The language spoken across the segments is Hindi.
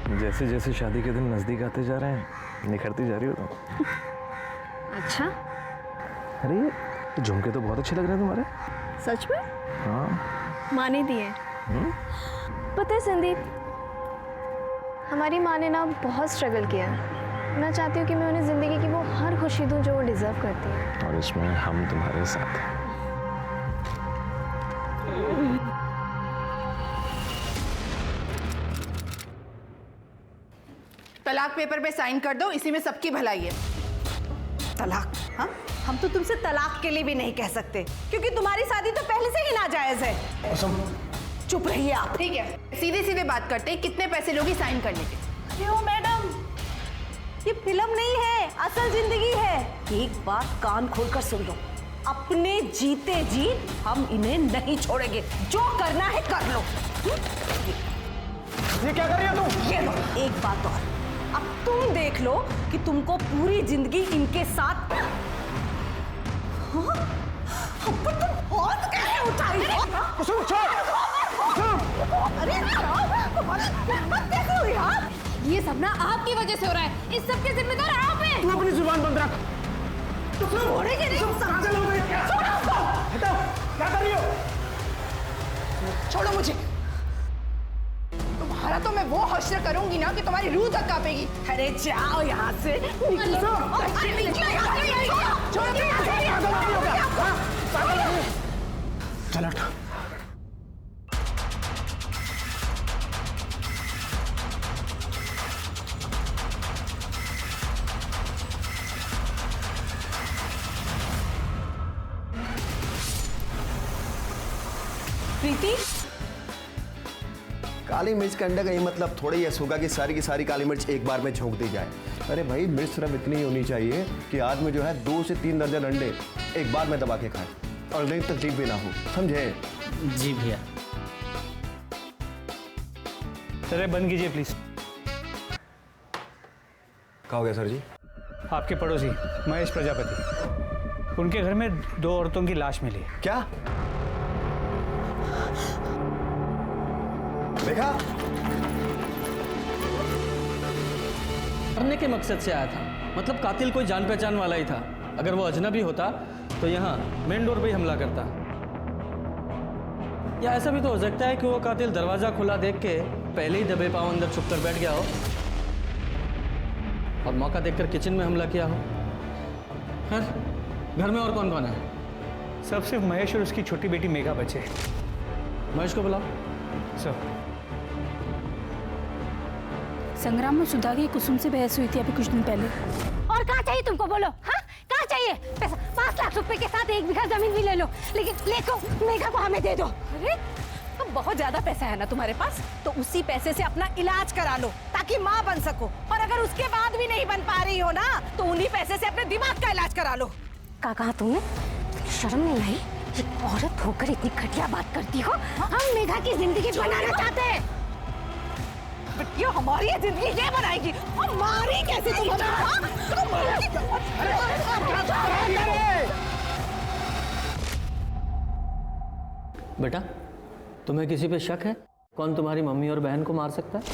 जैसे जैसे शादी के दिन नजदीक आते जा रहे हैं निखरती जा रही हो तुम। अच्छा, अरे ये झुमके तो बहुत अच्छे लग रहे हैं तुम्हारे। सच में? हाँ। माँ ने दिए। पता है संदीप, हमारी माँ ने ना बहुत स्ट्रगल किया है। मैं चाहती हूँ कि मैं उन्हें ज़िंदगी की वो हर खुशी दूँ जो वो डिज़र्व करती है। और इसमें हम तुम्हारे साथ हैं। तलाक पेपर पे साइन कर दो, इसी में सबकी भलाई है। तलाक? हाँ, हम तो तुमसे तलाक के लिए भी नहीं कह सकते क्योंकि तुम्हारी शादी तो पहले से ही नाजायज है। चुप रहिए आप। ठीक है, सीधे सीधे बात करते हैं, कितने पैसे लोगी साइन करने के? क्यों मैडम, ये फिल्म नहीं है, असल जिंदगी है। एक बात कान खोलकर सुन लो, अपने जीते जी हम इन्हें नहीं छोड़ेंगे। जो करना है कर लो। ये क्या कर रही हो तुम? ये लो एक बात और, अब तुम देख लो कि तुमको पूरी जिंदगी इनके साथ। हाँ? पर तुम हाथ कैसे उठाई हो? कुसुम छोड़। अरे हिम्मत कैसे हुई यार? ये सब ना आपकी वजह से हो रहा है। इस सब के जिम्मेदार आप हैं। तू अपनी जुबान बंद रख। तुम छोड़ेंगे नहीं। हटाओ, क्या कर रही हो? छोड़ो मुझे। तुम्हारा तो मैं वो हश्र करूंगी ना कि तुम्हारी रूह तक कांपेगी। अरे जाओ यहाँ से। चल हट। प्रीति, काली मिर्च के अंडे का ये मतलब थोड़ा ही होगा कि की सारी काली मिर्च एक बार में झोंक दी जाए। अरे भाई, मिर्च सिर्फ इतनी ही होनी चाहिए कि आदमी जो है 2 से 3 दर्जन अंडे एक बार में दबा के खाए और नहीं तकलीफ भी ना हो, समझे? जी भैया। सर बंद कीजिए प्लीज। क्या हो गया सर जी? आपके पड़ोसी महेश प्रजापति, उनके घर में 2 औरतों की लाश मिली। क्या देखा? मरने के मकसद से आया था, मतलब कातिल कोई जान पहचान वाला ही था। अगर वो अजनबी होता तो यहाँ मेन डोर पे ही हमला करता। या ऐसा भी तो हो सकता है कि वो कातिल दरवाजा खुला देख के पहले ही दबे पांव अंदर छुप कर बैठ गया हो और मौका देखकर किचन में हमला किया हो। खैर, घर में और कौन कौन है? सब सिर्फ महेश और उसकी छोटी बेटी मेघा बचे। महेश को बुलाओ। सर, संग्राम में सुधा की कुसुम से बहस हुई थी अभी कुछ दिन पहले। और कहाँ चाहिए तुमको, बोलो। हाँ, कहाँ चाहिए पैसा? 5 लाख रुपए के साथ 1 बीघा जमीन भी ले लो, लेकिन लेको मेघा को हमें दे दो। अरे तो बहुत ज्यादा पैसा है ना तुम्हारे पास, तो उसी पैसे से अपना इलाज करा लो ताकि माँ बन सको। और अगर उसके बाद भी नहीं बन पा रही हो ना, तो उन्हीं पैसे से अपने दिमाग का इलाज करा लो। क्या कहा तुमने? शर्म नहीं आई? एक औरत होकर इतनी घटिया बात करती हो। हम मेघा की जिंदगी बनाना चाहते हैं। ये हमारी जिंदगी ये बनाएगी, हमारी कैसे तुम बेटा, तुम्हें किसी पे शक है? कौन तुम्हारी मम्मी और बहन को मार सकता है?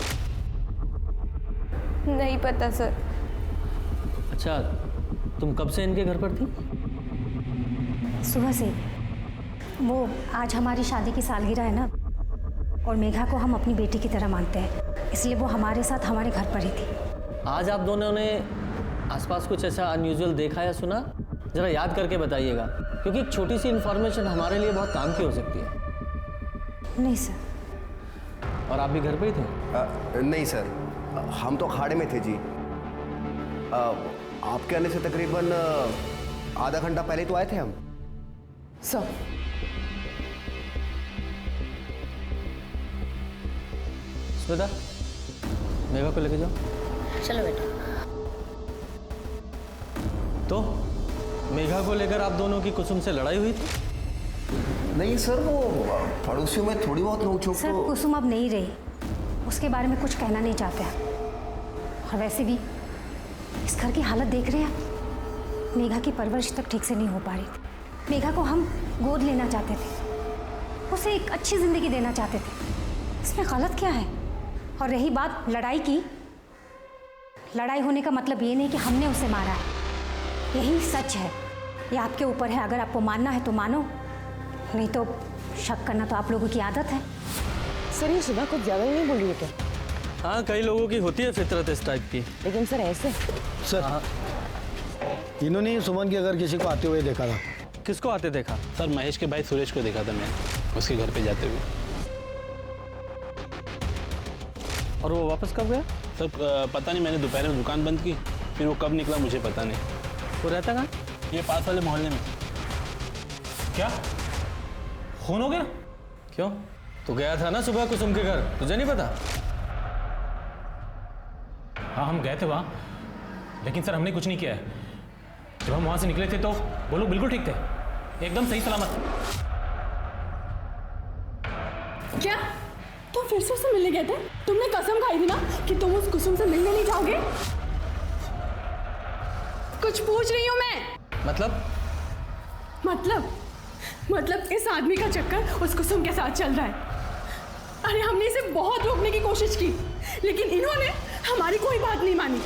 नहीं पता सर। अच्छा, तुम कब से इनके घर पर थी? सुबह से। वो आज हमारी शादी की सालगिरह है ना, और मेघा को हम अपनी बेटी की तरह मानते हैं, इसलिए वो हमारे साथ हमारे घर पर ही थी। आज आप दोनों ने आसपास कुछ ऐसा अनयूजुअल देखा या सुना? जरा याद करके बताइएगा, क्योंकि एक छोटी सी इन्फॉर्मेशन हमारे लिए बहुत काम की हो सकती है। नहीं सर। और आप भी घर पे ही थे? नहीं सर, हम तो अखाड़े में थे जी। आपके आने से तकरीबन आधा घंटा पहले तो आए थे हम। सर, स्मिता, मेघा को लेके जाओ। चलो बेटा। तो मेघा को लेकर आप दोनों की कुसुम से लड़ाई हुई थी? नहीं सर, वो पड़ोसियों में थोड़ी बहुत नोक-झोंक सर, तो। कुसुम अब नहीं रही, उसके बारे में कुछ कहना नहीं चाहते हैं। और वैसे भी इस घर की हालत देख रहे हैं, मेघा की परवरिश तक ठीक से नहीं हो पा रही थी। मेघा को हम गोद लेना चाहते थे, उसे एक अच्छी जिंदगी देना चाहते थे। इसमें गलत क्या है? और रही बात लड़ाई की, लड़ाई होने का मतलब ये नहीं कि हमने उसे मारा है, यही सच है। ये आपके ऊपर है, अगर आपको मानना है तो मानो, नहीं तो शक करना तो आप लोगों की आदत है। सर ये सुबह कुछ ज़्यादा ही नहीं बोली है क्या? हाँ, कई लोगों की होती है फितरत इस टाइप की। लेकिन सर ऐसे सर इन्होंने सुमन के घर किसी को आते हुए देखा था। किसको आते देखा? सर महेश के भाई सुरेश को देखा था मैं उसके घर पे जाते हुए। और वो वापस कब गया? सर पता नहीं, मैंने दोपहर में दुकान बंद की, फिर वो कब निकला मुझे पता नहीं। वो रहता कहाँ? ये पास वाले मोहल्ले में। क्या खून हो गया? क्यों? तू गया था ना सुबह कुसुम के घर, तुझे नहीं पता? हाँ हम गए थे वहाँ, लेकिन सर हमने कुछ नहीं किया है। जब हम वहाँ से निकले थे तो वो लोग बिल्कुल ठीक थे, एकदम सही सलामत। क्या तुम फिर से उससे मिलने गए थे? तुमने कसम खाई थी ना कि तुम उस कुसुम से मिलने नहीं जाओगे। कुछ पूछ रही हूँ मैं। मतलब इस आदमी का चक्कर उस कुसुम के साथ चल रहा है। अरे हमने इसे बहुत रोकने की कोशिश की, लेकिन इन्होंने हमारी कोई बात नहीं मानी।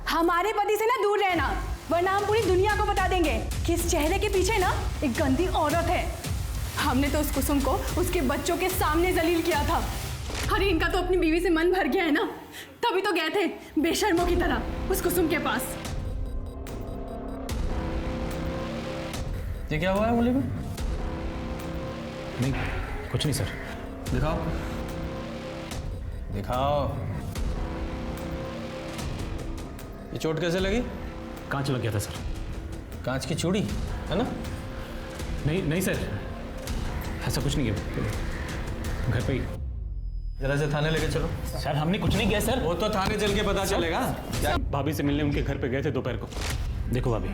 हमारे पति से ना दूर रहना, वरना हम पूरी दुनिया को बता देंगे कि इस चेहरे के पीछे ना एक गंदी औरत है। हमने तो उस कुसुम को उसके बच्चों के सामने जलील किया था। अरे इनका तो अपनी बीवी से मन भर गया है ना, तभी तो गए थे बेशर्मों की तरह उस कुसुम के पास। ये क्या हुआ है मुली में? नहीं कुछ नहीं सर। दिखाओ दिखाओ। ये चोट कैसे लगी? कांच लग गया था सर। कांच की चूड़ी है ना? नहीं सर, ऐसा कुछ नहीं है, घर पे ही। जरा से थाने लेके चलो। सर हमने कुछ नहीं किया सर। वो तो थाने चल के पता चलेगा। क्या? भाभी से मिलने उनके घर पे गए थे दोपहर को। देखो भाभी,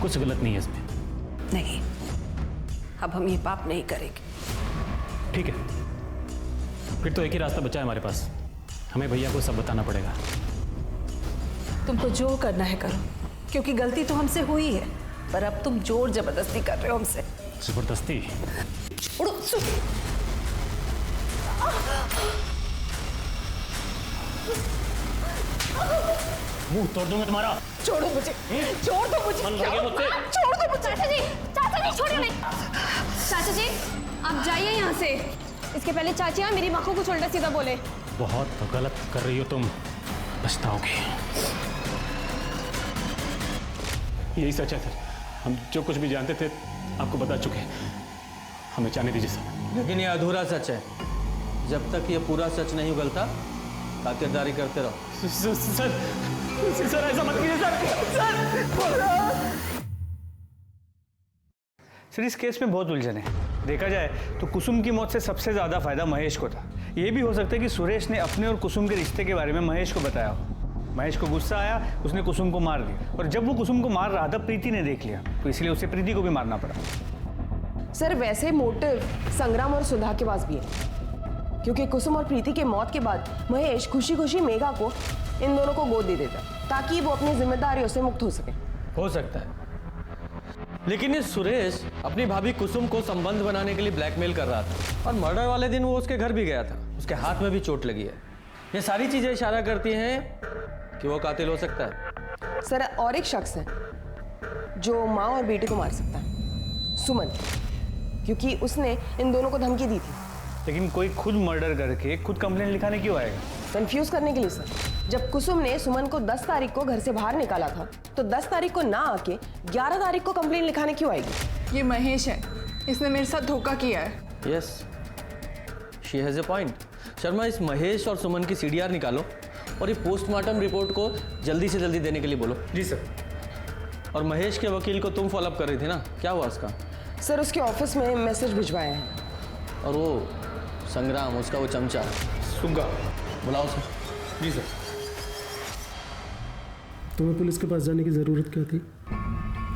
कुछ गलत नहीं है इसमें। नहीं, अब हम ये पाप नहीं करेंगे। ठीक है, फिर तो एक ही रास्ता बचा है हमारे पास, हमें भैया को सब बताना पड़ेगा। तुमको जो करना है करो, क्योंकि गलती तो हमसे हुई है, पर अब तुम जोर जबरदस्ती कर रहे हो हमसे। जबरदस्ती? मुंह तोड़ दूंगा तुम्हारा। छोड़ो मुझे, छोड़ दो मुझे, मन भर गया मुझसे। छोड़ दो मुझे। चाचा जी छोड़िए नहीं। चाचा जी आप जाइए यहाँ से। इसके पहले चाचियाँ मेरी माँ को कुछ उल्टा सीधा बोले। बहुत गलत कर रही हो तुम, पछताओगे। यही सच है सर, हम जो कुछ भी जानते थे आपको बता चुके हैं, हमें जाने दीजिए सर। लेकिन ये अधूरा सच है, जब तक ये पूरा सच नहीं उगलता खातिरदारी करते रहो। सर ऐसा मत कीजिए सर। इस केस में बहुत उलझन है। देखा जाए तो कुसुम की मौत से सबसे ज़्यादा फायदा महेश को था। ये भी हो सकता है कि सुरेश ने अपने और कुसुम के रिश्ते के बारे में महेश को बताया हो। महेश को गुस्सा आया, उसने कुसुम को मार दिया, और जब वो कुसुम को मार रहा था प्रीति ने देख लिया, तो इसलिए उसे प्रीति को भी मारना पड़ा। सर वैसे मोटिव संग्राम और सुधा के पास भी है, क्योंकि कुसुम और प्रीति के मौत के बाद महेश खुशी खुशी मेघा को इन दोनों को गोद दे देता ताकि वो अपनी जिम्मेदारियों से मुक्त हो सके। हो सकता है, लेकिन ये सुरेश अपनी भाभी कुसुम को संबंध बनाने के लिए ब्लैकमेल कर रहा था, और मर्डर वाले दिन वो उसके घर भी गया था, उसके हाथ में भी चोट लगी है। ये सारी चीजें इशारा करती हैं कि वो कातिल हो सकता है। सर और एक शख्स है जो माँ और बेटे को मार सकता है, सुमन, क्योंकि उसने इन दोनों को धमकी दी थी। लेकिन कोई खुद मर्डर करके खुद कंप्लेंट लिखाने क्यों आएगा? कंफ्यूज करने के लिए सर। जब कुसुम ने सुमन को 10 तारीख को घर से बाहर निकाला था, तो 10 तारीख को ना आके 11 तारीख को कंप्लेंट लिखाने क्यों आएगी? ये महेश है, इसने मेरे साथ धोखा किया है। Yes, she has a point. Sharma, इस महेश और सुमन की सीडीआर निकालो और ये पोस्टमार्टम रिपोर्ट को जल्दी से जल्दी देने के लिए बोलो। जी सर। और महेश के वकील को तुम फॉलोअप कर रही थी ना, क्या हुआ उसका? सर उसके ऑफिस में मैसेज भिजवाया है। और वो संग्राम, उसका वो चमचा सुग्गा, बुलाओ सर। जी सर। तुम्हें पुलिस के पास जाने की जरूरत क्या थी?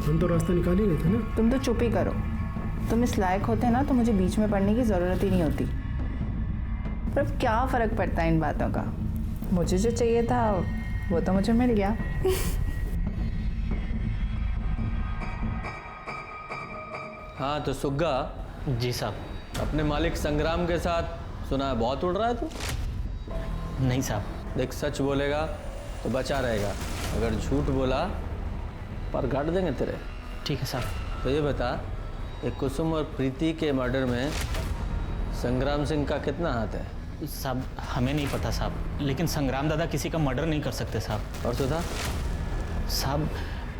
हम तो रास्ता निकाल ही रहे थे ना। तुम तो चुप ही करो। तुम इस लायक होते ना तो मुझे बीच में पढ़ने की ज़रूरत ही नहीं होती। पर अब क्या फ़र्क पड़ता है इन बातों का? मुझे जो चाहिए था वो तो मुझे मिल गया। हाँ तो सुग्गा। जी साहब। अपने मालिक संग्राम के साथ सुना है बहुत उड़ रहा है तू। नहीं साहब। देख, सच बोलेगा तो बचा रहेगा, अगर झूठ बोला पर गाड़ देंगे तेरे। ठीक है साहब। तो ये बता, ये कुसुम और प्रीति के मर्डर में संग्राम सिंह का कितना हाथ है? साहब हमें नहीं पता साहब, लेकिन संग्राम दादा किसी का मर्डर नहीं कर सकते साहब। और सुधा? साहब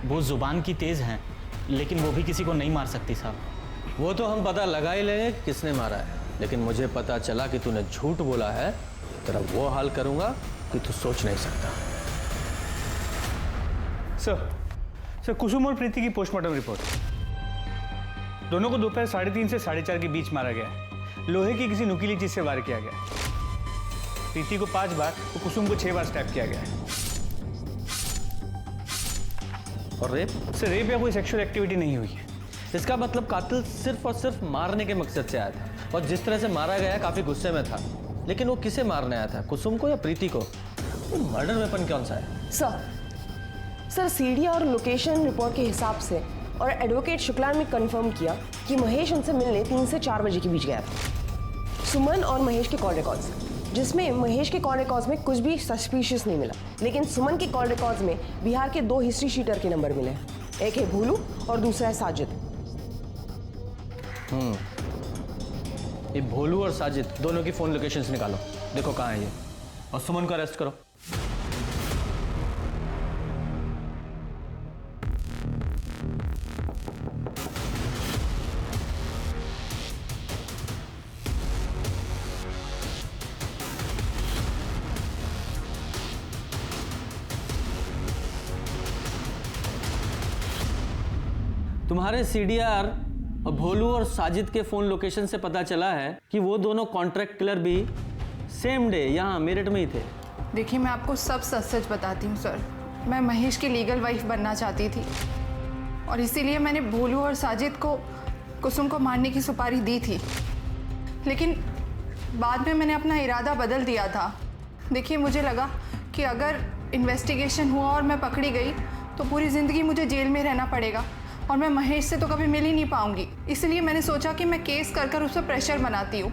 वो जुबान की तेज़ हैं, लेकिन वो भी किसी को नहीं मार सकती साहब। वो तो हम पता लगा ही लेंगे किसने मारा है, लेकिन मुझे पता चला कि तूने झूठ बोला है, तेरा वो हाल करूंगा कि तू सोच नहीं सकता। सर कुसुम और प्रीति की पोस्टमार्टम रिपोर्ट। दोनों को दोपहर 3:30 से 4:30 के बीच मारा गया है। लोहे की किसी नुकीली चीज से वार किया गया है। प्रीति को 5 बार और कुसुम को 6 बार स्टैप किया गया है। और रेप? सर रेप या कोई सेक्सुअल एक्टिविटी नहीं हुई है। इसका मतलब कातिल सिर्फ और सिर्फ मारने के मकसद से आया था, और जिस तरह से मारा गया काफी गुस्से में था। लेकिन वो किसे मारने आया था, कुसुम को या प्रीति को? तो मर्डर वेपन कौन सा है? सर सीडी और लोकेशन रिपोर्ट के हिसाब से और एडवोकेट शुक्ला ने कंफर्म किया कि महेश उनसे मिलने 3 से 4 बजे के बीच गया था। सुमन और महेश के कॉल रिकॉर्ड्स, जिसमें महेश के कॉल रिकॉर्ड्स में कुछ भी सस्पिशियस नहीं मिला, लेकिन सुमन के कॉल रिकॉर्ड्स में बिहार के 2 हिस्ट्री शीटर के नंबर मिले हैं। एक है भोलू और दूसरा है साजिद। ये भोलू और साजिद दोनों की फोन लोकेशंस निकालो, देखो कहाँ है ये, और सुमन को अरेस्ट करो। तुम्हारे सीडीआर और भोलू और साजिद के फोन लोकेशन से पता चला है कि वो दोनों कॉन्ट्रैक्ट किलर भी सेम डे यहाँ मेरठ में ही थे। देखिए, मैं आपको सब सच सच बताती हूँ सर। मैं महेश की लीगल वाइफ बनना चाहती थी, और इसीलिए मैंने भोलू और साजिद को कुसुम को मारने की सुपारी दी थी। लेकिन बाद में मैंने अपना इरादा बदल दिया था। देखिए, मुझे लगा कि अगर इन्वेस्टिगेशन हुआ और मैं पकड़ी गई तो पूरी ज़िंदगी मुझे जेल में रहना पड़ेगा, और मैं महेश से तो कभी मिल ही नहीं पाऊंगी। इसलिए मैंने सोचा कि मैं केस कर कर उस पर प्रेशर बनाती हूँ।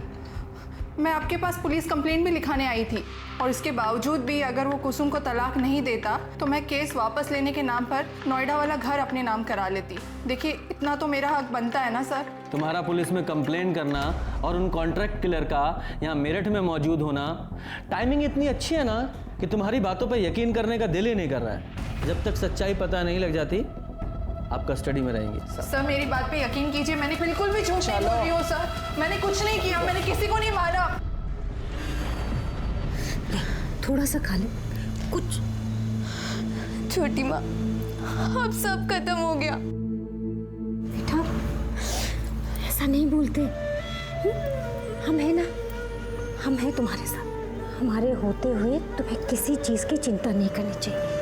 मैं आपके पास पुलिस कंप्लेंट भी लिखाने आई थी, और इसके बावजूद भी अगर वो कुसुम को तलाक नहीं देता तो मैं केस वापस लेने के नाम पर नोएडा वाला घर अपने नाम करा लेती। देखिए, इतना तो मेरा हक बनता है ना सर। तुम्हारा पुलिस में कंप्लेन करना और उन कॉन्ट्रैक्ट किलर का यहाँ मेरठ में मौजूद होना, टाइमिंग इतनी अच्छी है ना कि तुम्हारी बातों पर यकीन करने का दिल ही नहीं कर रहा है। जब तक सच्चाई पता नहीं लग जाती, आप कस्टडी में रहेंगे। सर मेरी बात पे यकीन कीजिए, मैंने बिल्कुल भी झूठ नहीं बोल रही हूँ सर। मैंने कुछ नहीं किया, मैंने किसी को नहीं मारा। थोड़ा सा खा लो कुछ। छोटी माँ, अब सब खत्म हो गया। बेटा ऐसा नहीं बोलते, हम हैं ना, हम हैं तुम्हारे साथ। हमारे होते हुए तुम्हें किसी चीज की चिंता नहीं करनी चाहिए।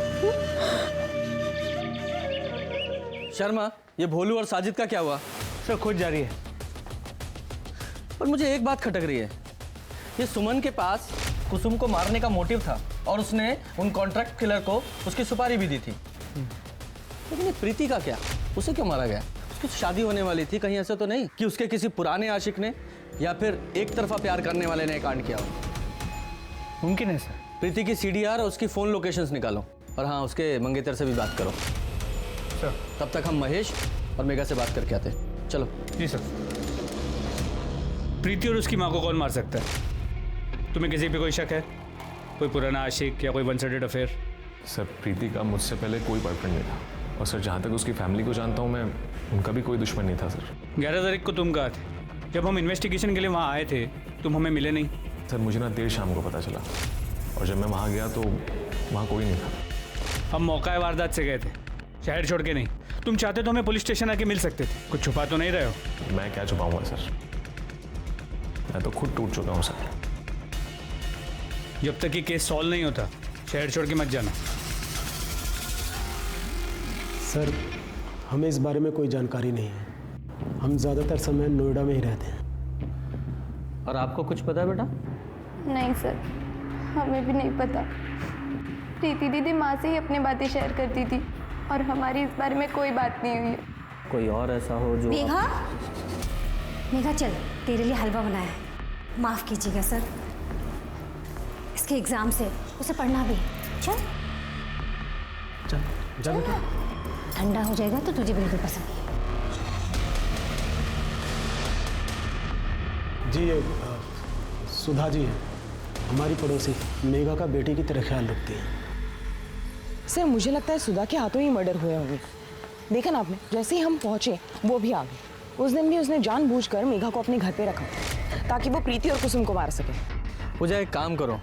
शर्मा, ये भोलू और साजिद का क्या हुआ? सर खोज जारी है। पर मुझे एक बात खटक रही है, ये सुमन के पास कुसुम को मारने का मोटिव था, और उसने उन कॉन्ट्रैक्ट किलर को उसकी सुपारी भी दी थी। लेकिन प्रीति का क्या? उसे क्यों मारा गया? उसकी शादी होने वाली थी, कहीं ऐसा तो नहीं कि उसके किसी पुराने आशिक ने या फिर एक तरफा प्यार करने वाले ने कांड किया हो? मुमकिन है सर। प्रीति की सीडीआर और उसकी फोन लोकेशंस निकालो, और हाँ, उसके मंगेतर से भी बात करो। तब तक हम महेश और मेघा से बात करके आते हैं। चलो। जी सर। प्रीति और उसकी माँ को कौन मार सकता है? तुम्हें किसी पे कोई शक है? कोई पुराना आशिक या कोई वन साइडेड अफेयर? सर प्रीति का मुझसे पहले कोई बॉयफ्रेंड नहीं था, और सर जहाँ तक उसकी फैमिली को जानता हूँ मैं, उनका भी कोई दुश्मन नहीं था सर। 11 तारीख को तुम कहाँ थे? जब हम इन्वेस्टिगेशन के लिए वहाँ आए थे तुम हमें मिले नहीं। सर मुझे ना देर शाम को पता चला, और जब मैं वहाँ गया तो वहाँ कोई नहीं था। हम मौका वारदात से गए थे, शहर छोड़ के नहीं। तुम चाहते तो हमें पुलिस स्टेशन आके मिल सकते थे। कुछ छुपा तो नहीं रहे हो? मैं क्या छुपाऊंगा सर, मैं तो खुद टूट चुका हूँ सर। जब तक ये केस सॉल्व नहीं होता शहर छोड़ के मत जाना। सर हमें इस बारे में कोई जानकारी नहीं है। हम ज़्यादातर समय नोएडा में ही रहते हैं। और आपको कुछ पता है बेटा? नहीं सर, हमें भी नहीं पता। प्रीति दीदी माँ से ही अपनी बातें शेयर करती थी, और हमारी इस बारे में कोई बात नहीं हुई है। कोई और ऐसा हो जो मेघा, मेघा चल, तेरे लिए हलवा बनाया है। माफ़ कीजिएगा सर, उसके एग्जाम से, उसे पढ़ना भी है। चल चल जा बेटा। ठंडा हो जाएगा तो तुझे बिल्कुल पसंद नहीं। जी ये सुधा जी है, हमारी पड़ोसी, मेघा का बेटी की तरह ख्याल रखती है। सर मुझे लगता है सुधा के हाथों ही मर्डर हुए होंगे। देखा ना आपने, जैसे ही हम पहुंचे वो भी आ गई। उस दिन भी उसने जानबूझकर मेघा को अपने घर पे रखा ताकि वो प्रीति और कुसुम को मार सके। पूजा एक काम करो,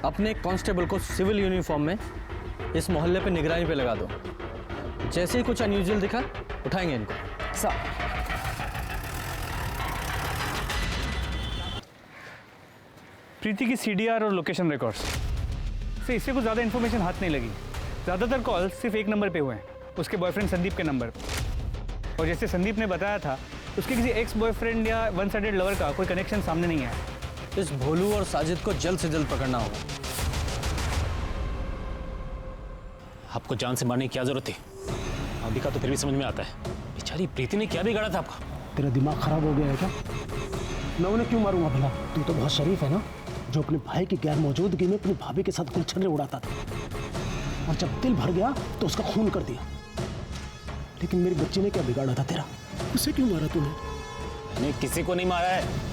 अपने कांस्टेबल को सिविल यूनिफॉर्म में इस मोहल्ले पे निगरानी पे लगा दो। जैसे ही कुछ अनयूजुअल दिखा उठाएंगे इनको। सर प्रीति की CDR और लोकेशन रिकॉर्ड्स से इससे कुछ ज़्यादा इन्फॉर्मेशन हाथ नहीं लगी। ज़्यादातर कॉल सिर्फ एक नंबर पे हुए हैं, उसके बॉयफ्रेंड संदीप के नंबर पे। और जैसे संदीप ने बताया था, उसके किसी एक्स बॉयफ्रेंड या वन साइडेड लवर का कोई कनेक्शन सामने नहीं आया। इस भोलू और साजिद को जल्द से जल्द पकड़ना होगा। आपको जान से मारने की क्या जरूरत थी? अभी का तो फिर भी समझ में आता है, बेचारी प्रीति ने क्या बिगाड़ा था आपका? तेरा दिमाग खराब हो गया है क्या? मैं उन्हें क्यों मारूंगा भला? तू तो बहुत शरीफ है ना, जो अपने भाई की गैर मौजूदगी में अपनी भाभी के साथ गुलछर्रे उड़ाता था, और जब दिल भर गया तो उसका खून कर दिया। लेकिन मेरी बच्ची ने क्या बिगाड़ा था तेरा? उसे क्यों मारा तूने? मैंने किसी को नहीं मारा है।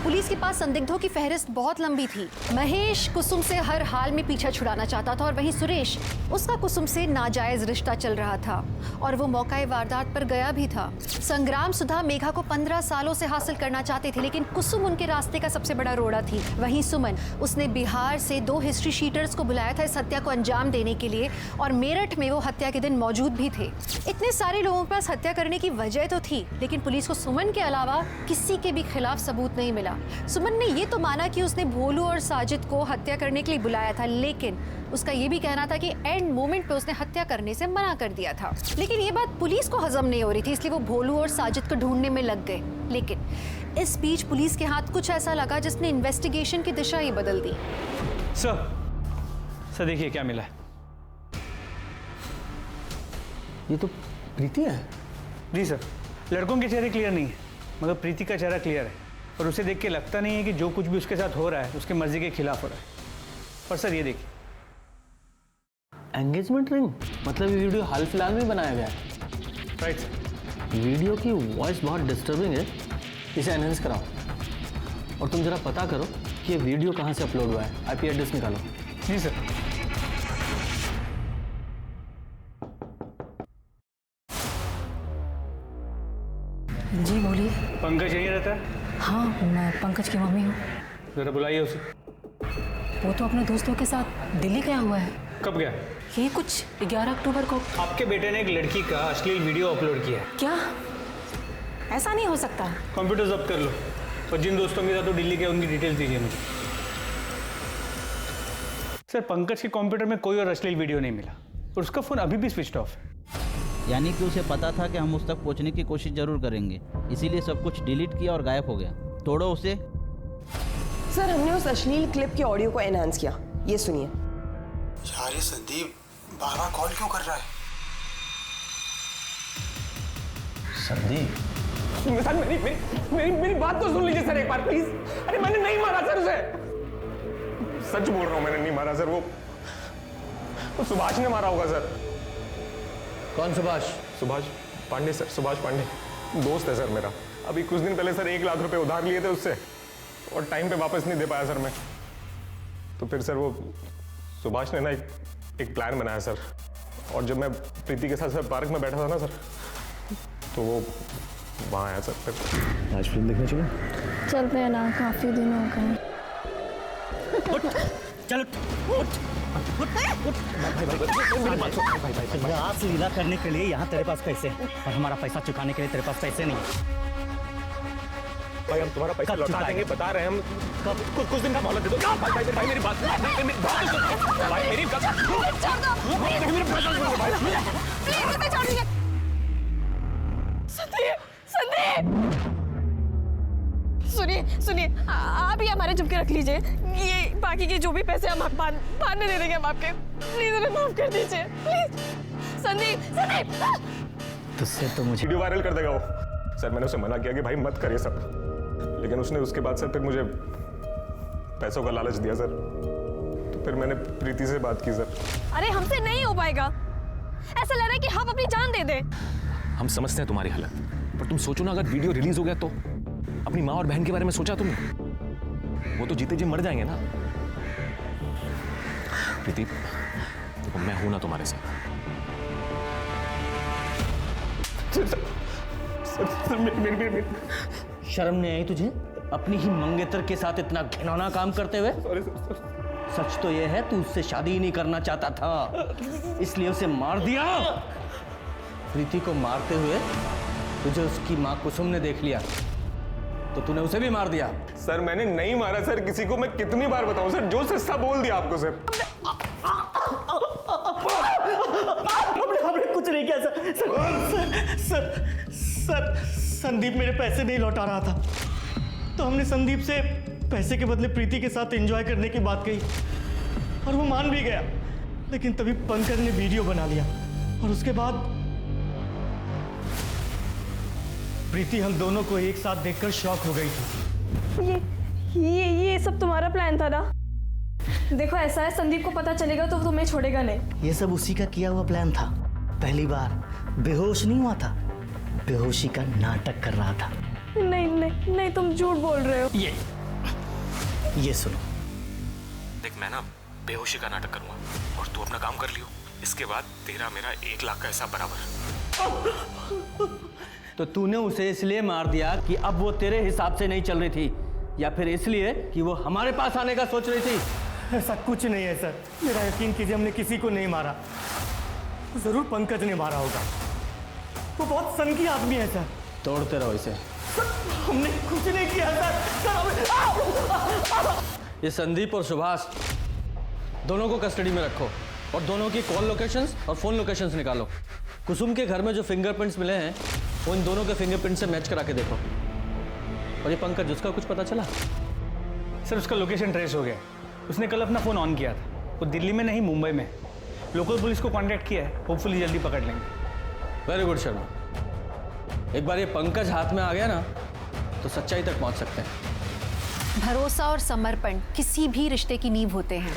पुलिस के पास संदिग्धों की फहरिस्त बहुत लंबी थी। महेश कुसुम से हर हाल में पीछा छुड़ाना चाहता था और वहीं सुरेश, उसका कुसुम से नाजायज रिश्ता चल रहा था और वो मौकाए वारदात पर गया भी था। संग्राम सुधा मेघा को 15 सालों से हासिल करना चाहते थे, लेकिन कुसुम उनके रास्ते का सबसे बड़ा रोड़ा थी। वहीं सुमन, उसने बिहार से 2 हिस्ट्री शीटर्स को बुलाया था इस हत्या को अंजाम देने के लिए, और मेरठ में वो हत्या के दिन मौजूद भी थे। इतने सारे लोगों के पास हत्या करने की वजह तो थी, लेकिन पुलिस को सुमन के अलावा किसी के भी खिलाफ सबूत नहीं मिला। सुमन ने ये तो माना कि उसने भोलू और साजिद को हत्या करने के लिए बुलाया था, लेकिन उसका ये भी कहना था कि एंड मोमेंट पे उसने हत्या करने से मना कर दिया था। लेकिन ये बात पुलिस को हजम नहीं हो रही थी, इसलिए वो भोलू और साजिद को ढूंढने में लग गए। लेकिन इस बीच पुलिस के हाथ कुछ ऐसा लगा जिसने इन्वेस्टिगेशन की दिशा ही बदल दी। सर देखिए क्या मिला है। ये तो प्रीति है। जी सर, लड़कों के चेहरे क्लियर नहीं है, मगर प्रीति का चेहरा क्लियर है, और उसे देख के लगता नहीं है कि जो कुछ भी उसके साथ हो रहा है उसके मर्जी के खिलाफ हो रहा है। और सर ये देखिए, एंगेजमेंट रिंग, मतलब ये वीडियो हाल फिलहाल में बनाया गया है। Right sir. वीडियो की वॉइस बहुत डिस्टर्बिंग है, इसे एनहेंस कराओ। और तुम जरा पता करो कि ये वीडियो कहाँ से अपलोड हुआ है, IP एड्रेस निकालो। जी सर। जी बोलिए। पंकज यहीं रहता है? हाँ, मैं पंकज की मम्मी हूँ। जरा बुलाइए उसे। वो तो अपने दोस्तों के साथ दिल्ली गया हुआ है। कब गया? ये कुछ 11 अक्टूबर को। आपके बेटे ने एक लड़की का अश्लील वीडियो अपलोड किया है। क्या? ऐसा नहीं हो सकता। कंप्यूटर जब्त कर लो, और जिन दोस्तों के साथ तो दिल्ली के उनकी डिटेल्स दीजिए मुझे। सर, पंकज के कंप्यूटर में कोई और अश्लील वीडियो नहीं मिला, और उसका फोन अभी भी स्विच ऑफ है। यानी कि उसे पता था कि हम उस तक पहुंचने की कोशिश जरूर करेंगे, इसीलिए सब कुछ डिलीट किया और गायब हो गया। तोड़ो उसे। सर हमने उस अश्लील क्लिप के ऑडियो को एनहांस किया, ये सुनिए। यार ये संदीप बार-बार कॉल क्यों कर रहा है? संदीप, सर मेरी बात तो सुन लीजिए सर एक बार प्लीज। अरे मैंने नहीं मारा सर उसे, सच बोल रहा हूँ, मैंने नहीं मारा सर। वो सुभाष ने मारा होगा सर। कौन सुभाष? सुभाष पांडे सर, सुभाष पांडे दोस्त है सर मेरा। अभी कुछ दिन पहले सर 1 लाख रुपए उधार लिए थे उससे, और टाइम पे वापस नहीं दे पाया सर मैं। तो फिर सर वो सुभाष ने ना एक प्लान बनाया सर, और जब मैं प्रीति के साथ सर पार्क में बैठा था ना सर, तो वो वहाँ आया सर। फिर आज फिल्म देखने चलो। चलते हैं ना, काफी दिन हो गए। चलो रास लीला करने के लिए यहाँ तेरे पास पैसे, और हमारा पैसा चुकाने के लिए तेरे पास पैसे नहीं। भाई हम तुम्हारा पैसा लौटा देंगे, बता रहे हैं हम। कुछ दिन का मोहलत दे दो। भाई मेरी बात सुनिए, आप ही हमारे चुपके रख लीजिए। ये बाकी के जो भी पैसे हम बाद में दे देंगे हम आपके। प्लीज हमें माफ कर दीजिए प्लीज। संदीप तुझसे तो मुझे वीडियो वायरल कर देगा वो। सर मैंने उसे मना किया कि भाई मत करिए सब, लेकिन उसने उसके बाद सर फिर मुझे पैसों का लालच दिया सर। तो फिर मैंने प्रीति से बात की सर। अरे हमसे नहीं हो पाएगा, ऐसा लग रहा है कि हम अपनी जान दे दे। हम समझते हैं तुम्हारी हालत, पर तुम सोचो ना, अगर वीडियो रिलीज हो गया तो अपनी माँ और बहन के बारे में सोचा तुमने? वो तो जीते जी मर जाएंगे ना। प्रीति, देखो मैं हूं ना तुम्हारे साथ। शर्म नहीं आई तुझे अपनी ही मंगेतर के साथ इतना घिनौना काम करते हुए? सच तो यह है तू उससे शादी ही नहीं करना चाहता था, इसलिए उसे मार दिया। प्रीति को मारते हुए तुझे उसकी माँ कुसुम ने देख लिया तो तूने उसे भी मार दिया। सर मैंने नहीं मारा सर किसी को, मैं कितनी बार बताऊं सर, जो सस्ता बोल दिया आपको सर। हमने कुछ नहीं किया सर। सर संदीप मेरे पैसे नहीं लौटा रहा था, तो हमने संदीप से पैसे के बदले प्रीति के साथ एंजॉय करने की बात कही और वो मान भी गया। लेकिन तभी पंकज ने वीडियो बना लिया और उसके बाद प्रीति हम दोनों को एक साथ देखकर शॉक हो गई थी। ये सब तुम्हारा प्लान था ना? देखो ऐसा है, संदीप को पता चलेगा तो वो तुम्हें छोड़ेगा नहीं। ये सब उसी का किया हुआ प्लान था। पहली बार बेहोश नहीं हुआ था, बेहोशी का नाटक कर रहा था। नहीं तुम झूठ बोल रहे हो। ये सुनो, देख मैं ना बेहोशी का नाटक करूंगा और तू अपना काम कर लियो। इसके बाद तेरा मेरा 1 लाख का हिसाब बराबर। तो तूने उसे इसलिए मार दिया कि अब वो तेरे हिसाब से नहीं चल रही थी, या फिर इसलिए कि वो हमारे पास आने का सोच रही थी? ऐसा कुछ नहीं है सर, मेरा यकीन कीजिए, हमने किसी को नहीं मारा। जरूर पंकज ने मारा होगा, वो बहुत सनकी आदमी है सर। तोड़ते रहो इसे। हमने कुछ नहीं किया सर। ये संदीप और सुभाष दोनों को कस्टडी में रखो और दोनों की कॉल लोकेशंस और फोन लोकेशंस निकालो। कुसुम के घर में जो फिंगरप्रिंट्स मिले हैं वो इन दोनों के फिंगरप्रिंट से मैच करा के देखो। और ये पंकज, उसका कुछ पता चला? सर उसका लोकेशन ट्रेस हो गया। उसने कल अपना फोन ऑन किया था। वो दिल्ली में नहीं, मुंबई में। लोकल पुलिस को कांटेक्ट किया है, होपफुली जल्दी पकड़ लेंगे। Very good Sharma. एक बार ये पंकज हाथ में आ गया ना तो सच्चाई तक पहुंच सकते हैं। भरोसा और समर्पण किसी भी रिश्ते की नींव होते हैं।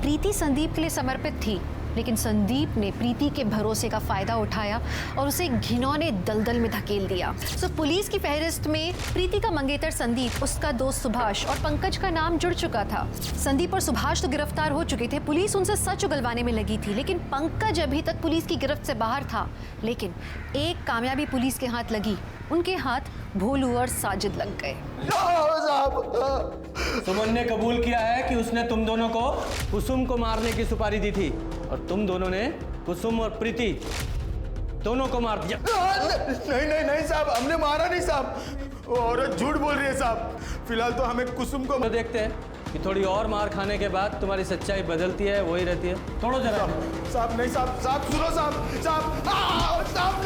प्रीति संदीप के लिए समर्पित थी, लेकिन संदीप ने प्रीति के भरोसे का फायदा उठाया और उसे घिनौने दलदल में धकेल दिया। सो पुलिस की फहरिस्त में प्रीति का मंगेतर संदीप, उसका दोस्त सुभाष और पंकज का नाम जुड़ चुका था। संदीप और सुभाष तो गिरफ्तार हो चुके थे, पुलिस उनसे सच उगलवाने में लगी थी, लेकिन पंकज अभी तक पुलिस की गिरफ्त से बाहर था। लेकिन एक कामयाबी पुलिस के हाथ लगी, उनके हाथ भोलू और साजिद लग गए। सुमन ने कबूल किया है कि उसने तुम दोनों को कुसुम को मारने की सुपारी दी थी और तुम दोनों ने कुसुम और प्रीति दोनों को मार दिया। नहीं साहब, हमने मारा नहीं साहब, वो औरत झूठ बोल रही है साहब। फिलहाल तो हमें कुसुम को। तो देखते हैं कि थोड़ी और मार खाने के बाद तुम्हारी सच्चाई बदलती है, वही रहती है। तोड़ो जरा। साहब नहीं साहब, सुनो साहब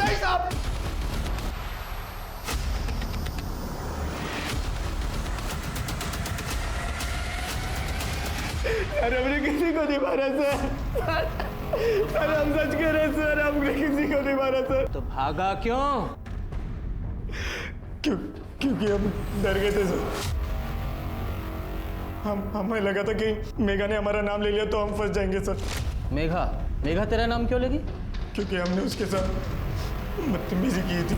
नहीं साहब। अरे हमने किसी को नहीं मारा सर। अरे हम सच कह रहे सर, हमने किसी को नहीं मारा सर। तो भागा क्यों? क्योंकि हम डर गए थे सर। हमें लगा था कि मेघा ने हमारा नाम ले लिया तो हम फंस जाएंगे सर। मेघा तेरा नाम क्यों लेगी? क्योंकि हमने उसके साथ बदतमीजी की थी।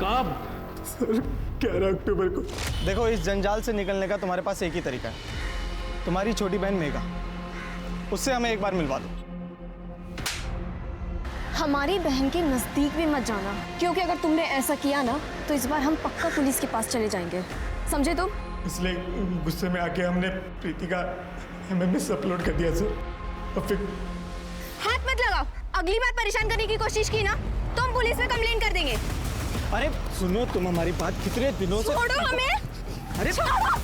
कब? सर 11 अक्टूबर को। देखो, इस जंजाल से निकलने का तुम्हारे पास एक ही तरीका है, तुम्हारी छोटी बहन मेघा, उससे हमें एक बार मिलवा दो। हमारी बहन के नजदीक भी मत जाना, क्योंकि अगर तुमने ऐसा किया ना तो इस बार हम पक्का पुलिस के पास चले जाएंगे, समझे तुम? इसलिए गुस्से में आके हमने प्रीति का MMS अपलोड कर दिया सर। और फिर हाथ मत लगाओ, अगली बार परेशान करने की कोशिश की ना तो हम पुलिस में कंप्लेन कर देंगे। अरे सुनो, तुम हमारी बात कितने दिनों से। छोड़ो हमें। अरे छोड़ो।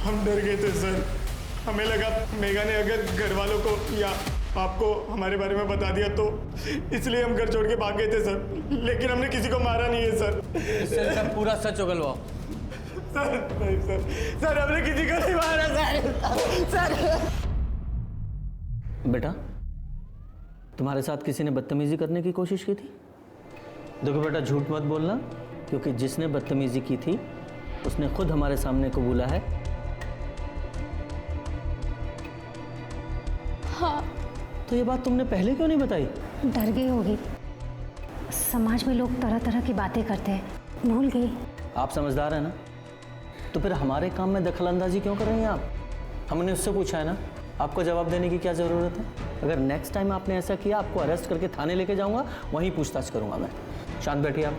हम डर गए थे सर, हमें लगा मेघा ने अगर घर वालों को या आपको हमारे बारे में बता दिया तो इसलिए हम घर छोड़ के भाग गए थे सर। लेकिन हमने किसी को मारा नहीं है सर। इससे सब पूरा सच उगलवाओ। सर नहीं सर, हमने किसी को नहीं मारा सर। बेटा, तुम्हारे साथ किसी ने बदतमीजी करने की कोशिश की थी? देखो बेटा, झूठ मत बोलना, क्योंकि जिसने बदतमीजी की थी उसने खुद हमारे सामने कबूला है तो ये बात तुमने पहले क्यों नहीं बताई? डर गई होगी। समाज में लोग तरह तरह की बातें करते हैं, भूल गई। आप समझदार हैं ना, तो फिर हमारे काम में दखल अंदाजी क्यों कर रही हैं आप? हमने उससे पूछा है ना, आपको जवाब देने की क्या ज़रूरत है? अगर नेक्स्ट टाइम आपने ऐसा किया, आपको अरेस्ट करके थाने लेके जाऊंगा, वहीं पूछताछ करूंगा मैं। शांत बैठिए आप।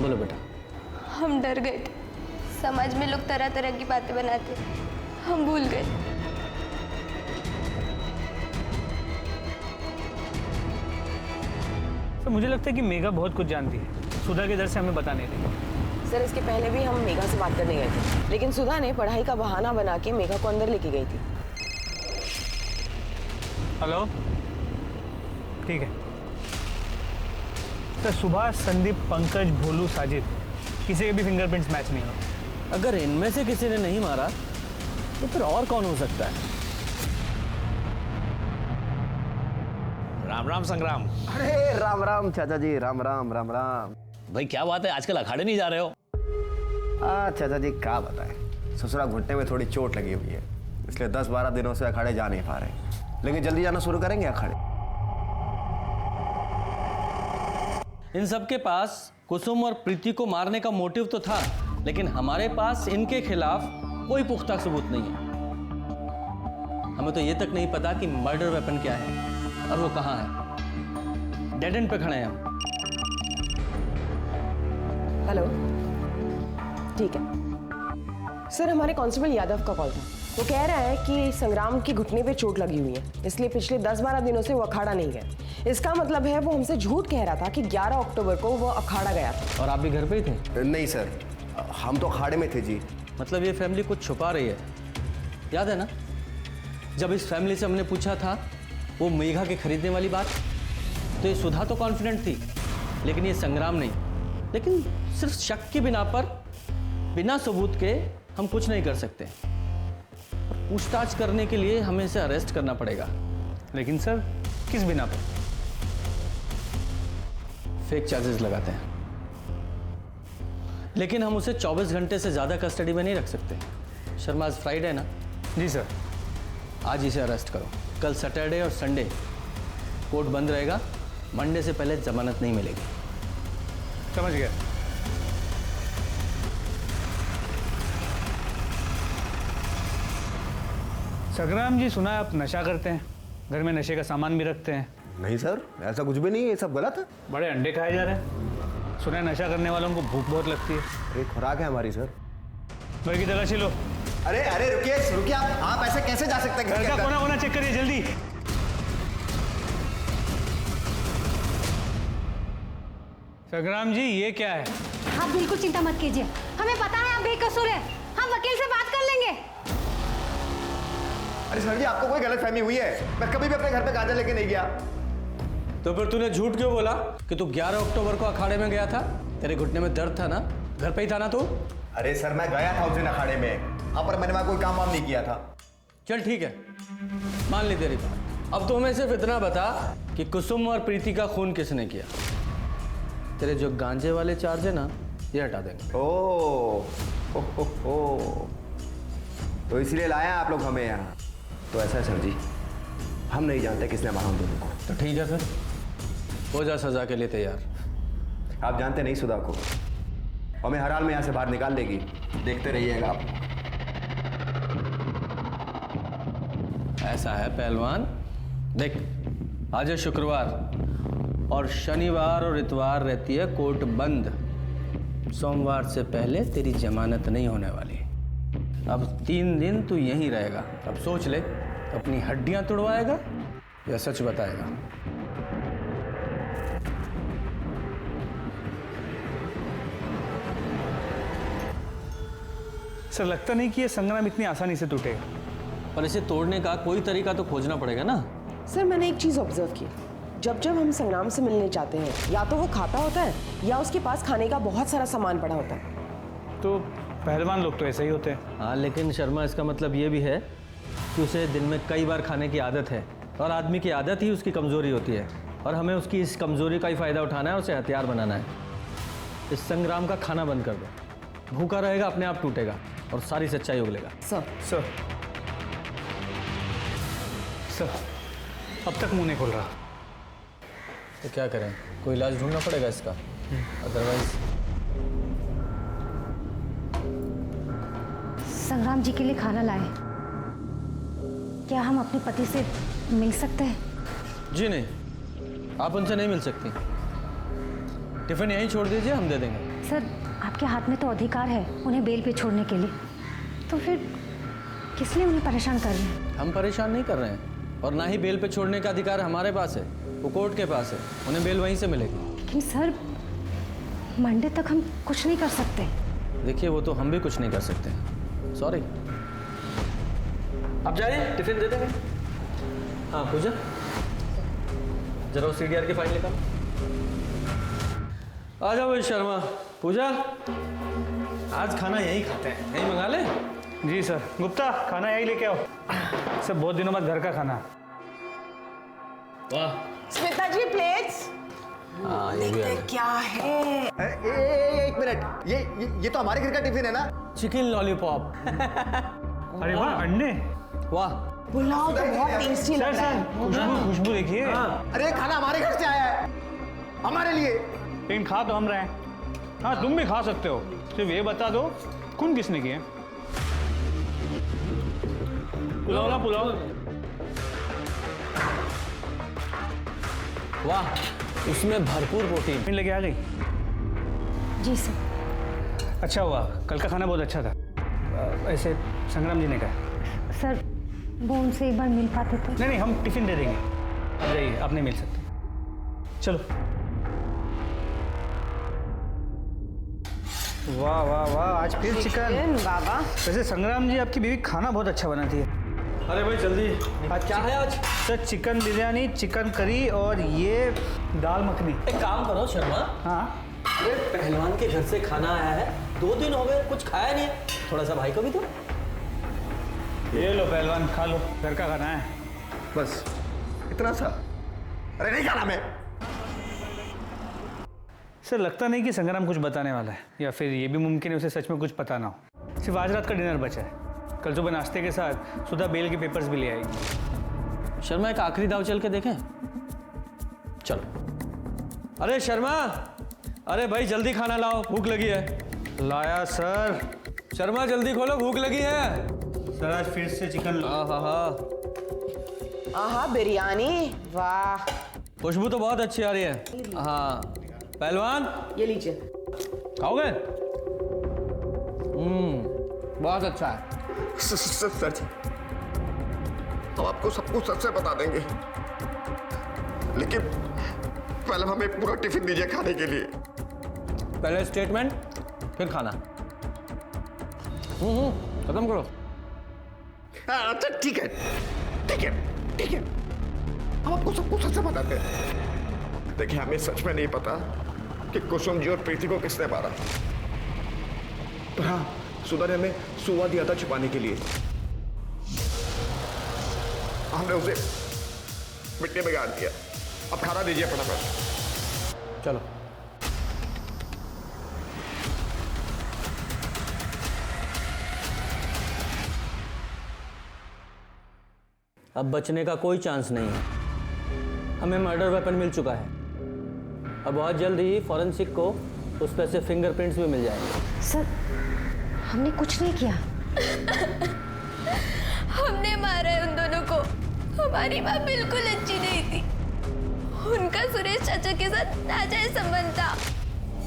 बोलो बेटा। हम डर गए थे, समाज में लोग तरह तरह की बातें बनाते, हम भूल गए। तो मुझे लगता है कि मेघा बहुत कुछ जानती है, सुधा के डर से हमें बता नहीं रही। सर इसके पहले भी हम मेघा से बात करने गए थे, लेकिन सुधा ने पढ़ाई का बहाना बना के मेघा को अंदर लेके गई थी। हेलो, ठीक है सर। सुभाष, संदीप, पंकज, भोलू, साजिद, किसी के भी फिंगरप्रिंट्स मैच नहीं हो। अगर इनमें से किसी ने नहीं मारा तो फिर और कौन हो सकता है? राम राम संग्राम। अरे राम राम चाचा जी, राम राम राम राम। भाई क्या बात है, आजकल अखाड़े नहीं जा रहे हो? चाचा जी क्या बताएं, ससुरा घुटने में थोड़ी चोट लगी हुई है, इसलिए 10-12 दिनों से अखाड़े जा नहीं पा रहे, लेकिन जल्दी जाना शुरू करेंगे अखाड़े। इन सब के पास कुसुम और प्रीति को मारने का मोटिव तो था, लेकिन हमारे पास इनके खिलाफ कोई पुख्ता सबूत नहीं है। हमें तो ये तक नहीं पता कि मर्डर वेपन क्या है और वो कहाँ है। डेड एंड पे खड़े हैं हम। हेलो, ठीक है सर। हमारे कांस्टेबल यादव का कॉल था, वो कह रहा है कि संग्राम की घुटने पे चोट लगी हुई है, इसलिए पिछले 10-12 दिनों से वो अखाड़ा नहीं गए। इसका मतलब है वो हमसे झूठ कह रहा था कि 11 अक्टूबर को वो अखाड़ा गया था। और आप भी घर पे ही थे? नहीं सर, हम तो अखाड़े में थे जी। मतलब ये फैमिली कुछ छुपा रही है। याद है ना, जब इस फैमिली से हमने पूछा था वो मेघा के खरीदने वाली बात, तो ये सुधा तो कॉन्फिडेंट थी, लेकिन ये संग्राम नहीं। लेकिन सिर्फ शक की बिना पर, बिना सबूत के हम कुछ नहीं कर सकते। पूछताछ करने के लिए हमें इसे अरेस्ट करना पड़ेगा। लेकिन सर किस बिना पर? फेक चार्जेस लगाते हैं, लेकिन हम उसे 24 घंटे से ज्यादा कस्टडी में नहीं रख सकते। शर्मा, आज फ्राइडे है ना? जी सर। आज इसे अरेस्ट करो। कल सैटरडे और संडे कोर्ट बंद रहेगा, मंडे से पहले जमानत नहीं मिलेगी। समझ गया। संग्राम जी, सुना है आप नशा करते हैं, घर में नशे का सामान भी रखते हैं? नहीं सर, ऐसा कुछ भी नहीं है, ये सब गलत है। बड़े अंडे खाए जा रहे हैं। सुना है नशा करने वालों को भूख बहुत लगती है। एक खुराक है हमारी सर। घर की तलाशी लो। अरे अरे रुकिए आप ऐसे कैसे जा सकते हैं? घर का कोना कोना चेक करिए जल्दी। संग्राम जी, ये क्या है? आप बिल्कुल चिंता मत कीजिए, हमें पता है आप बेकसूर हैं। हम वकील से बात कर लेंगे। अरे सर जी, आपको कोई गलतफहमी हुई है, मैं कभी भी अपने घर पे गांजा लेके नहीं गया। तो फिर तूने झूठ क्यों बोला कि तू 11 अक्टूबर को अखाड़े में गया था? तेरे घुटने में दर्द था ना, घर पे ही था ना तू? अरे सर, मैं गया था उस दिन अखाड़े में, पर मैंने वहां कोई काम वाम नहीं किया था। चल ठीक है, मान ली तेरी बात। अब तो हमें सिर्फ इतना बता कि कुसुम और प्रीति का खून किसने किया। तेरे जो गांजे वाले चार्ज है ना, ये हटा देंगे। ओ, तो इसलिए लाया आप लोग हमें यहाँ? तो ऐसा है सर जी, हम नहीं जानते किसने मारा हम दोनों को। तो ठीक है, फिर हो जा सजा के लिए तैयार। आप जानते नहीं सुधा को, हमें हर हाल में यहाँ से बाहर निकाल देगी, देखते रहिएगा आप। ऐसा है पहलवान, देख आज है शुक्रवार और शनिवार और इतवार रहती है कोर्ट बंद। सोमवार से पहले तेरी जमानत नहीं होने वाली। अब 3 दिन तू यहीं रहेगा। अब सोच ले, अपनी हड्डियां तुड़वाएगा या सच बताएगा? सर, लगता नहीं कि ये संग्राम इतनी आसानी से टूटेगा। पर इसे तोड़ने का कोई तरीका तो खोजना पड़ेगा ना। सर, मैंने एक चीज़ ऑब्जर्व की, जब जब हम संग्राम से मिलने जाते हैं, या तो वो खाता होता है या उसके पास खाने का बहुत सारा सामान पड़ा होता है। तो पहलवान लोग तो ऐसे ही होते हैं। हाँ, लेकिन शर्मा, इसका मतलब ये भी है कि उसे दिन में कई बार खाने की आदत है, और आदमी की आदत ही उसकी कमज़ोरी होती है, और हमें उसकी इस कमज़ोरी का ही फ़ायदा उठाना है, उसे हथियार बनाना है। इस संग्राम का खाना बंद कर दो, भूखा रहेगा, अपने आप टूटेगा और सारी सच्चाई उगलेगा। सर सर अब तक मुंह नहीं खोल रहा। तो क्या करें, कोई इलाज ढूंढना पड़ेगा इसका, अदरवाइज। संग्राम जी के लिए खाना लाए। क्या हम अपने पति से मिल सकते हैं? जी नहीं, आप उनसे नहीं मिल सकती। टिफिन यहीं छोड़ दीजिए, हम दे देंगे। सर आपके हाथ में तो अधिकार है उन्हें बेल पे छोड़ने के लिए, तो फिर किस लिए उन्हें परेशान कर रहे हैं? हम परेशान नहीं कर रहे हैं, और ना ही बेल पे छोड़ने का अधिकार हमारे पास है, वो कोर्ट के पास है। उन्हें बेल वहीं से मिलेगी। लेकिन सर मंडे तक हम कुछ नहीं कर सकते। देखिए वो तो हम भी कुछ नहीं कर सकते, सॉरी। आप जाइए, टिफिन दे देंगे। हाँ पूजा, जरा CDR की फाइल निकालो। आ जाओ शर्मा। पूजा, आज खाना यहीं खाते हैं, यहीं मंगा ले। जी सर। गुप्ता, खाना यही लेके आओ। सर बहुत दिनों बाद घर का खाना। वाह। श्वेता जी प्लेट्स। हाँ ये भी है। क्या है? एक मिनट, ये तो हमारे घर का टिफिन है ना? Chicken lollipop. अरे वाह, अंडे। वाह, पुलाव तो बहुत टेस्टी लग रहा है। खुशबू देखिए। अरे खाना हमारे घर से आया है, हमारे लिए। लेकिन खा तो हम रहे हैं। हाँ तुम भी खा सकते हो, सिर्फ ये बता दो खून किसने किए? पुलाव ना पुलाव। वाह, उसमें भरपूर प्रोटीन। लेके आ गई। जी सर। अच्छा हुआ, कल का खाना बहुत अच्छा था। ऐसे संग्राम जी ने कहा। सर वो उनसे एक बार मिल पाते तो। नहीं, हम टिफिन दे देंगे। आप जाइए, आप नहीं मिल सकते। चलो। वाह वाह वाह, आज फिर चिकन। बाबा वैसे संग्राम जी आपकी बीवी खाना बहुत अच्छा बनाती है। अरे भाई जल्दी, आज क्या है आज? Sir chicken biryani, chicken curry और ये दाल मखनी। एक काम करो शर्मा। हाँ। अरे पहलवान के घर से खाना आया है, 2 दिन हो गए कुछ खाया नहीं है, थोड़ा सा भाई को भी दो। ये लो पहलवान, खा लो, घर का खाना है। बस इतना सा? अरे नहीं खाना मैं। सर लगता नहीं कि संग्राम कुछ बताने वाला है, या फिर ये भी मुमकिन है उसे सच में कुछ पता ना हो। सिर्फ आज रात का डिनर बचा है। कल सुबह नाश्ते के साथ सुधा बेल के पेपर्स भी ले आएगी। शर्मा एक आखिरी दाव चल के देखें? चलो। अरे शर्मा, अरे भाई जल्दी खाना लाओ, भूख लगी है। लाया सर। शर्मा जल्दी खोलो, भूख लगी है। सर आज फिर से चिकन। आहा बिरयानी, वाह। खुशबू तो बहुत अच्छी आ रही है। हाँ पहलवान, ये लीजिए। खाओगे? बहुत अच्छा है। सर जी, हम आपको सब कुछ सच से बता देंगे, लेकिन पहले हमें पूरा टिफिन दीजिए खाने के लिए। पहले स्टेटमेंट, फिर खाना। खत्म करो। अच्छा ठीक है, ठीक है, ठीक है, हम आपको सब कुछ सच से बताते हैं। देखिए हमें सच में नहीं पता कि कुसुम जी और प्रीति को किसने मारा, पर हाँ सुधा ने हमें सुवा दिया था छिपाने के लिए। हमने उसे मिट्टी में गाड़ दिया। अब खाना दीजिए फटाफट। चलो। अब बचने का कोई चांस नहीं है। हमें मर्डर वेपन मिल चुका है। अब बहुत जल्द ही फॉरेंसिक को उस पर से फिंगरप्रिंट्स भी मिल जाएंगे। सर हमने कुछ नहीं किया। हमने मारा है उन दोनों को। हमारी माँ बिल्कुल अच्छी नहीं थी। उनका सुरेश चाचा के साथ नाजायज संबंध था।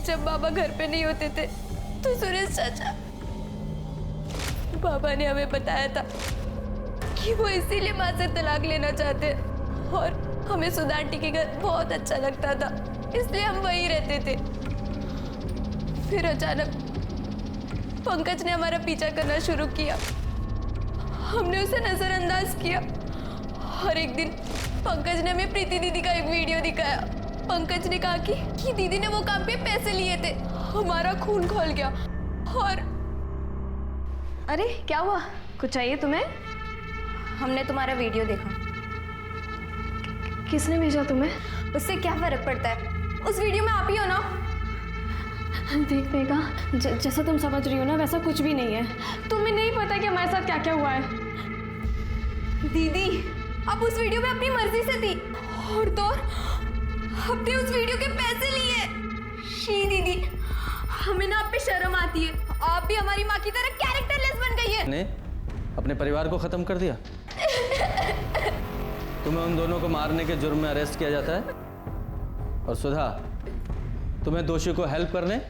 जब बाबा घर पे नहीं होते थे तो सुरेश चाचा, बाबा ने हमें बताया था कि वो इसीलिए माँ से तलाक लेना चाहते, और हमें सुधा आंटी के घर बहुत अच्छा लगता था, इसलिए हम वहीं रहते थे। फिर अचानक पंकज ने हमारा पीछा करना शुरू किया। हमने उसे नजरअंदाज किया, और एक दिन पंकज ने हमें प्रीति दीदी का एक वीडियो दिखाया। पंकज ने कहा कि दीदी ने वो काम पे पैसे लिए थे। हमारा खून खौल गया। और अरे क्या हुआ, कुछ चाहिए तुम्हें? हमने तुम्हारा वीडियो देखा। किसने भेजा तुम्हें? उससे क्या फर्क पड़ता है, उस वीडियो में आप ही हो ना। देख मेघा, जैसा तुम समझ रही हो ना वैसा कुछ भी नहीं है। तुम्हें नहीं पता कि हमारे साथ क्या क्या हुआ है। दीदी आप उस वीडियो में अपनी मर्जी से थी और तो और आपने उस वीडियो के पैसे लिए। शी दीदी, हमें ना आप पे शर्म आती है। आप भी हमारी माँ की तरह कैरेक्टरलेस बन गई है। ने अपने परिवार को खत्म कर दिया। तुम्हें उन दोनों को मारने के जुर्म में अरेस्ट किया जाता है और सुधा, तुम्हें दोषी को हेल्प करने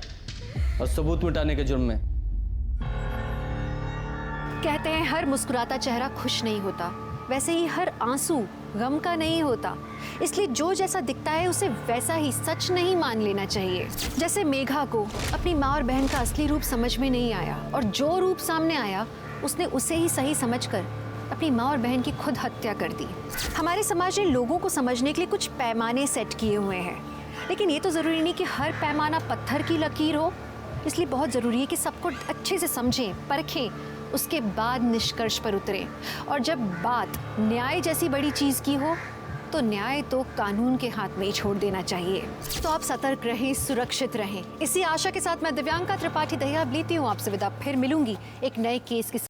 और सबूत मिटाने के जुर्म में। कहते हैं हर मुस्कुराता चेहरा खुश नहीं होता, वैसे ही हर आंसू गम का नहीं होता। इसलिए जो जैसा दिखता है उसे वैसा ही सच नहीं मान लेना चाहिए। जैसे मेघा को अपनी माँ और बहन का असली रूप समझ में नहीं आया और जो रूप सामने आया उसने उसे ही सही समझकर अपनी माँ और बहन की खुद हत्या कर दी। हमारे समाज ने लोगों को समझने के लिए कुछ पैमाने सेट किए हुए हैं, लेकिन ये तो ज़रूरी नहीं कि हर पैमाना पत्थर की लकीर हो। इसलिए बहुत ज़रूरी है कि सबको अच्छे से समझें, परखें, उसके बाद निष्कर्ष पर उतरें। और जब बात न्याय जैसी बड़ी चीज़ की हो तो न्याय तो कानून के हाथ में ही छोड़ देना चाहिए। तो आप सतर्क रहें, सुरक्षित रहें। इसी आशा के साथ मैं दिव्यांका त्रिपाठी दहिया लेती हूँ आपसे विदा। फिर मिलूंगी एक नए केस के